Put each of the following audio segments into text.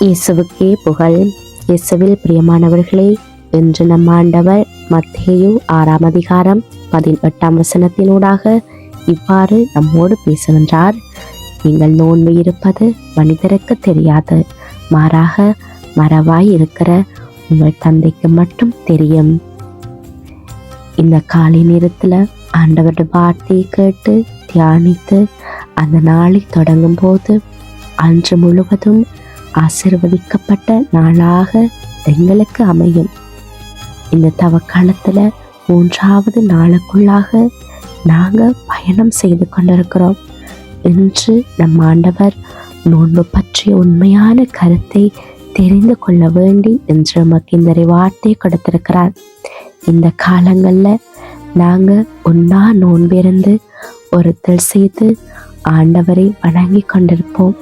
இயேசுவுக்கே புகழ். இயேசுவில் பிரியமானவர்களே, இன்று நம் ஆண்டவர் மத்தேயு 6ஆம் அதிகாரம் 18ஆம் வசனத்தினூடாக இவ்வாறு நம்மோடு பேசுகின்றார். நீங்கள் நோன்பு இருப்பது மனிதருக்கு தெரியாது, மாறாக மறவாய் இருக்கிற உங்கள் தந்தைக்கு மட்டும் தெரியும். இந்த காலை நேரத்தில் ஆண்டவருடைய வார்த்தையை கேட்டு தியானித்து அந்த நாளை தொடங்கும் போது அன்று முழுவதும் ஆசீர்வதிக்கப்பட்ட நாளாக எங்களுக்கு அமையும். இந்த தவக்காலத்தில் 3வது நாளுக்குள்ளாக நாங்கள் பயணம் செய்து கொண்டிருக்கிறோம். இன்று நம் ஆண்டவர் நோன்பு பற்றிய உண்மையான கருத்தை தெரிந்து கொள்ள வேண்டி என்று நமக்கு இந்த வார்த்தையை கொடுத்திருக்கிறார். இந்த காலங்களில் நாங்கள் ஒன்றா நோன்பிருந்து ஒருத்தல் செய்து ஆண்டவரை வணங்கி கொண்டிருப்போம்.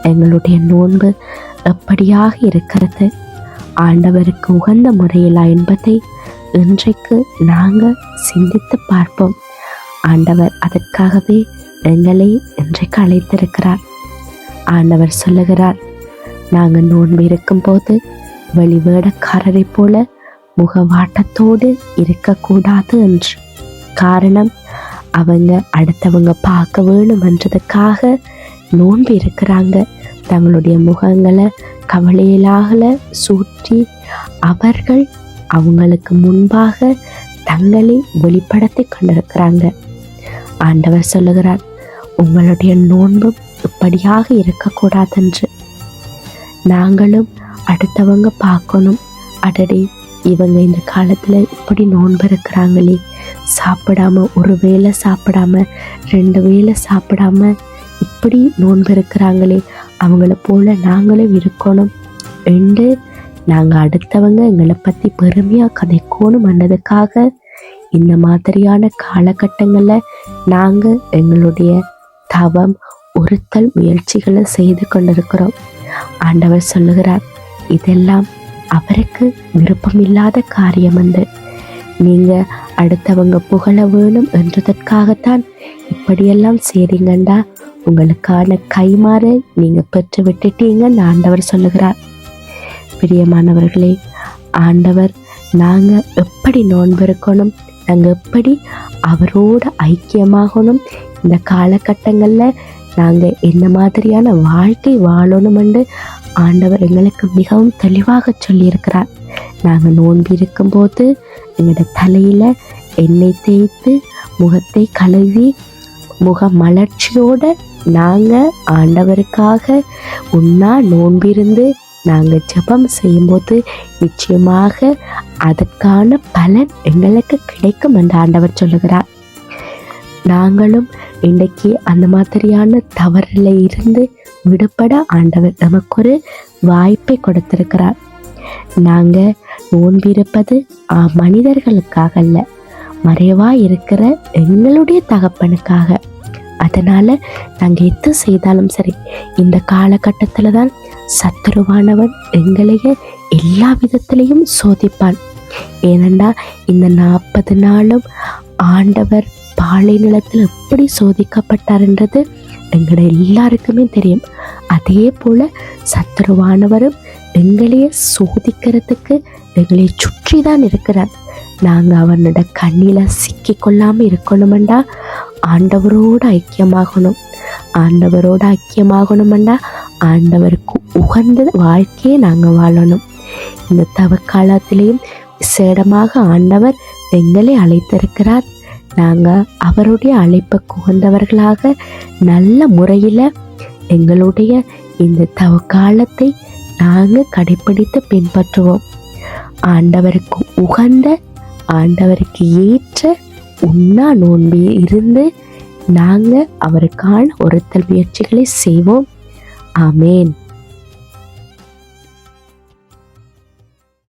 எங்களுடைய நோன்பு எப்படியாக இருக்கிறது, ஆண்டவருக்கு உகந்த முறையிலா என்பதை இன்றைக்கு நாங்கள் சிந்தித்து பார்ப்போம். ஆண்டவர் அதற்காகவே எங்களை இன்றைக்கு அழைத்திருக்கிறார். ஆண்டவர் சொல்லுகிறார், நாங்கள் நோன்பு இருக்கும்போது வெளிவேடக்காரரை போல முகவாட்டத்தோடு இருக்கக்கூடாது என்று. காரணம், அவங்க அடுத்தவங்க பார்க்க வேணும் என்றதுக்காக நோன்பு இருக்கிறாங்க. தங்களுடைய முகங்களை கவலையிலாக சூற்றி அவர்கள் அவங்களுக்கு முன்பாக தங்களை வெளிப்படுத்தி கொண்டிருக்கிறாங்க. ஆண்டவர் சொல்லுகிறார், உங்களுடைய நோன்பும் இப்படியாக இருக்கக்கூடாது என்று. நாங்களும் அடுத்தவங்க பார்க்கணும், அடடி இவங்க இந்த காலத்தில் இப்படி நோன்பு இருக்கிறாங்களே, சாப்பிடாம ஒரு வேளை சாப்பிடாம 2 வேளை சாப்பிடாம இப்படி நோன்பு இருக்கிறாங்களே, அவங்கள போல நாங்களும் இருக்கணும் என்று நாங்கள் அடுத்தவங்க எங்களை பற்றி பெருமையாக கதைக்கணும் ಅನ್ನதுக்காக இந்த மாதிரியான காலகட்டங்களில் நாங்கள் எங்களுடைய தவம் ஒருத்தல் முயற்சிகளை செய்து கொண்டிருக்கிறோம். ஆண்டவர் சொல்லுகிறார், இதெல்லாம் அவருக்கு விருப்பமில்லாத காரியம் என்று. நீங்கள் அடுத்தவங்க புகழ வேணும் என்றதற்காகத்தான் இப்படியெல்லாம் செய்றீங்கண்டா, உங்களுக்கான கைமாறு நீங்கள் பெற்று விட்டுட்டீங்கன்னு ஆண்டவர் சொல்லுகிறார். பிரியமானவர்களே, ஆண்டவர் நாங்கள் எப்படி நோன்பு இருக்கணும், நாங்கள் எப்படி அவரோட ஐக்கியமாகணும், இந்த காலகட்டங்களில் நாங்கள் என்ன மாதிரியான வாழ்க்கை வாழணும் என்று ஆண்டவர் எங்களுக்கு மிகவும் தெளிவாக சொல்லியிருக்கிறார். நாங்கள் நோன்பு இருக்கும்போது எங்களோட தலையில் எண்ணெய் தேய்த்து முகத்தை கழுவி முக மலர்ச்சியோடு நாங்கள் ஆண்டவருக்காக உண்ணா நோன்பிருந்து நாங்கள் ஜெபம் செய்யும்போது நிச்சயமாக அதற்கான பலன் எங்களுக்கு கிடைக்கும் என்று ஆண்டவர் சொல்லுகிறார். நாங்களும் இன்றைக்கு அந்த மாதிரியான தவறில் இருந்து விடுபட ஆண்டவர் நமக்கு ஒரு வாய்ப்பை கொடுத்திருக்கிறார். நாங்கள் நோன்பிருப்பது மனிதர்களுக்காக அல்ல, மறைவாக இருக்கிற எங்களுடைய தகப்பனுக்காக. அதனால் நாங்கள் எது செய்தாலும் சரி, இந்த காலகட்டத்தில் தான் சத்துருவானவன் எங்களையே எல்லா விதத்திலையும் சோதிப்பான். ஏனெண்டா இந்த 40 நாளும் ஆண்டவர் பாலை நிலத்தில் எப்படி சோதிக்கப்பட்டார்ன்றது எங்களை எல்லாருக்குமே தெரியும். அதே போல் சத்துருவானவரும் எங்களையே சோதிக்கிறதுக்கு எங்களை சுற்றி தான் இருக்கிறார். நாங்கள் அவனோட கண்ணில் சிக்கி கொள்ளாமல் இருக்கணுமெண்டா ஆண்டவரோடு ஐக்கியமாகணும். ஆண்டவரோடு ஐக்கியமாகணுமெண்டா ஆண்டவருக்கு உகந்த வாழ்க்கையை நாங்கள் வாழணும். இந்த தவக்காலத்திலையும் விசேடமாக ஆண்டவர் எங்களை அழைத்திருக்கிறார். நாங்கள் அவருடைய அழைப்புக்கு உகந்தவர்களாக நல்ல முறையில் எங்களுடைய இந்த தவக்காலத்தை நாங்கள் கடைப்பிடித்து பின்பற்றுவோம். ஆண்டவருக்கு உகந்த, ஆண்டவருக்கு ஏற்ற உண்ணா நோன்பில் இருந்து நாங்கள் அவருக்கான ஒருத்தல் முயற்சிகளை செய்வோம். ஆமேன்.